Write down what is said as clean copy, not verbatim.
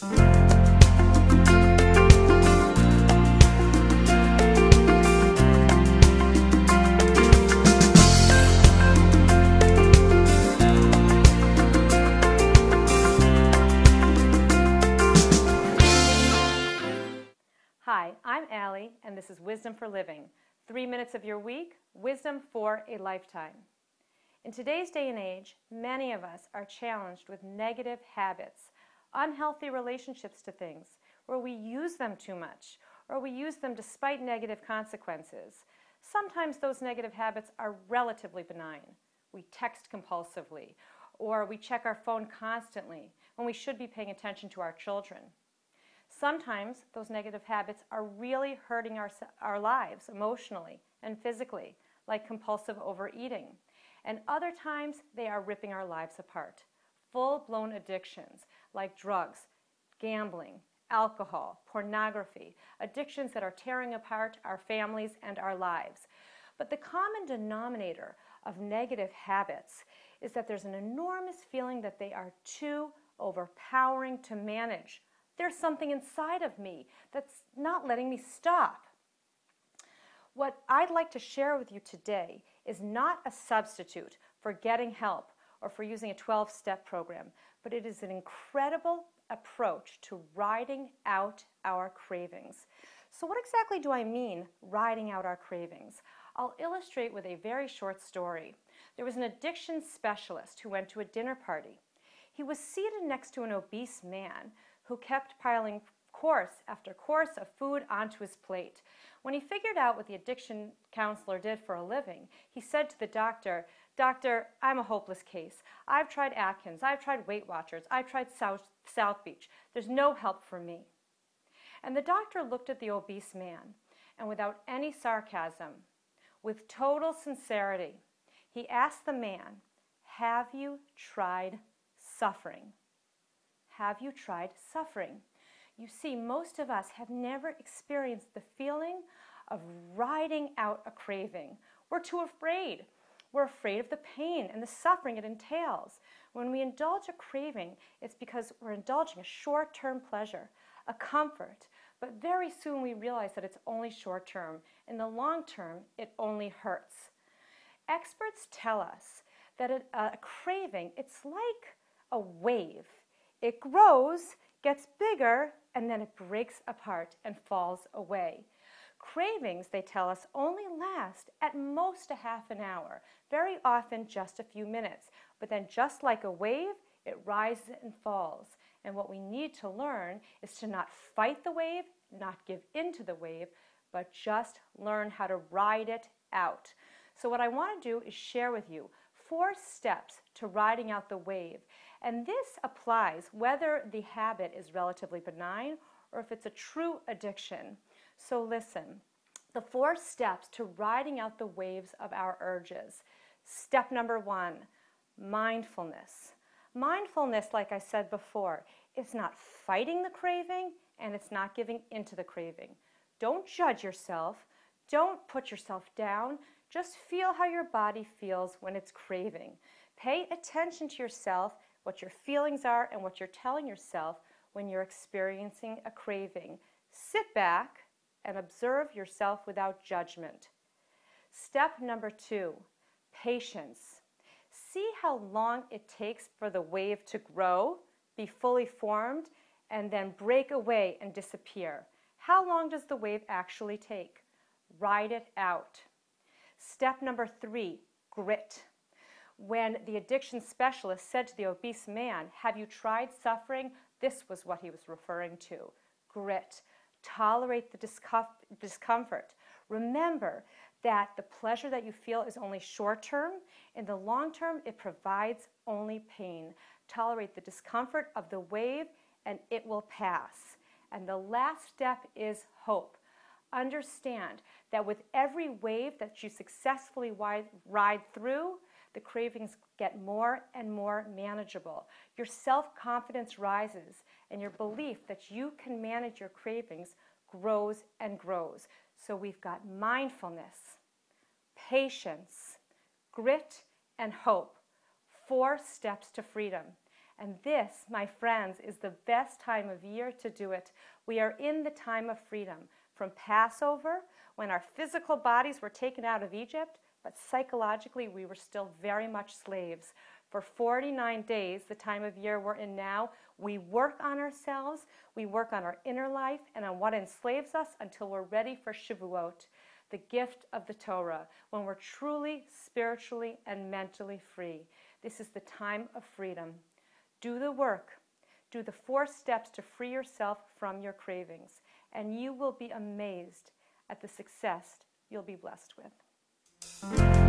Hi, I'm Allie, and this is Wisdom for Living. 3 minutes of your week, wisdom for a lifetime. In today's day and age, many of us are challenged with negative habits, unhealthy relationships to things, where we use them too much, or we use them despite negative consequences. Sometimes those negative habits are relatively benign. We text compulsively, or we check our phone constantly when we should be paying attention to our children. Sometimes those negative habits are really hurting our lives emotionally and physically, like compulsive overeating. And other times they are ripping our lives apart. Full-blown addictions like drugs, gambling, alcohol, pornography, addictions that are tearing apart our families and our lives. But the common denominator of negative habits is that there's an enormous feeling that they are too overpowering to manage. There's something inside of me that's not letting me stop. What I'd like to share with you today is not a substitute for getting help or for using a 12-step program, but it is an incredible approach to riding out our cravings. So what exactly do I mean, riding out our cravings? I'll illustrate with a very short story. There was an addiction specialist who went to a dinner party. He was seated next to an obese man who kept piling course after course of food onto his plate. When he figured out what the addiction counselor did for a living, he said to the doctor, "Doctor, I'm a hopeless case. I've tried Atkins, I've tried Weight Watchers, I've tried South Beach. There's no help for me." And the doctor looked at the obese man, and without any sarcasm, with total sincerity, he asked the man, "Have you tried suffering? Have you tried suffering?" You see, most of us have never experienced the feeling of riding out a craving. We're too afraid. We're afraid of the pain and the suffering it entails. When we indulge a craving, it's because we're indulging a short-term pleasure, a comfort, but very soon we realize that it's only short-term. In the long term, it only hurts. Experts tell us that a craving, it's like a wave. It grows, gets bigger, and then it breaks apart and falls away. Cravings, they tell us, only last at most a half an hour, very often just a few minutes. But then just like a wave, it rises and falls. And what we need to learn is to not fight the wave, not give in to the wave, but just learn how to ride it out. So what I want to do is share with you 4 steps to riding out the wave. And this applies whether the habit is relatively benign or if it's a true addiction. So listen, the 4 steps to riding out the waves of our urges. Step number 1, mindfulness. Mindfulness, like I said before, is not fighting the craving and it's not giving into the craving. Don't judge yourself. Don't put yourself down. Just feel how your body feels when it's craving. Pay attention to yourself, what your feelings are, and what you're telling yourself when you're experiencing a craving. Sit back and observe yourself without judgment. Step number 2, patience. See how long it takes for the wave to grow, be fully formed, and then break away and disappear. How long does the wave actually take? Ride it out. Step number 3, grit. When the addiction specialist said to the obese man, "Have you tried suffering?" this was what he was referring to. Grit. Tolerate the discomfort. Remember that the pleasure that you feel is only short-term. In the long term, it provides only pain. Tolerate the discomfort of the wave, and it will pass. And the last step is hope. Understand that with every wave that you successfully ride through, the cravings get more and more manageable. Your self-confidence rises, and your belief that you can manage your cravings grows and grows. So we've got mindfulness, patience, grit, and hope. 4 steps to freedom. And this, my friends, is the best time of year to do it. We are in the time of freedom, from Passover, when our physical bodies were taken out of Egypt, but psychologically we were still very much slaves. For 49 days, the time of year we're in now, we work on ourselves, we work on our inner life and on what enslaves us until we're ready for Shavuot, the gift of the Torah, when we're truly spiritually and mentally free. This is the time of freedom. Do the work. Do the 4 steps to free yourself from your cravings, and you will be amazed at the success you'll be blessed with.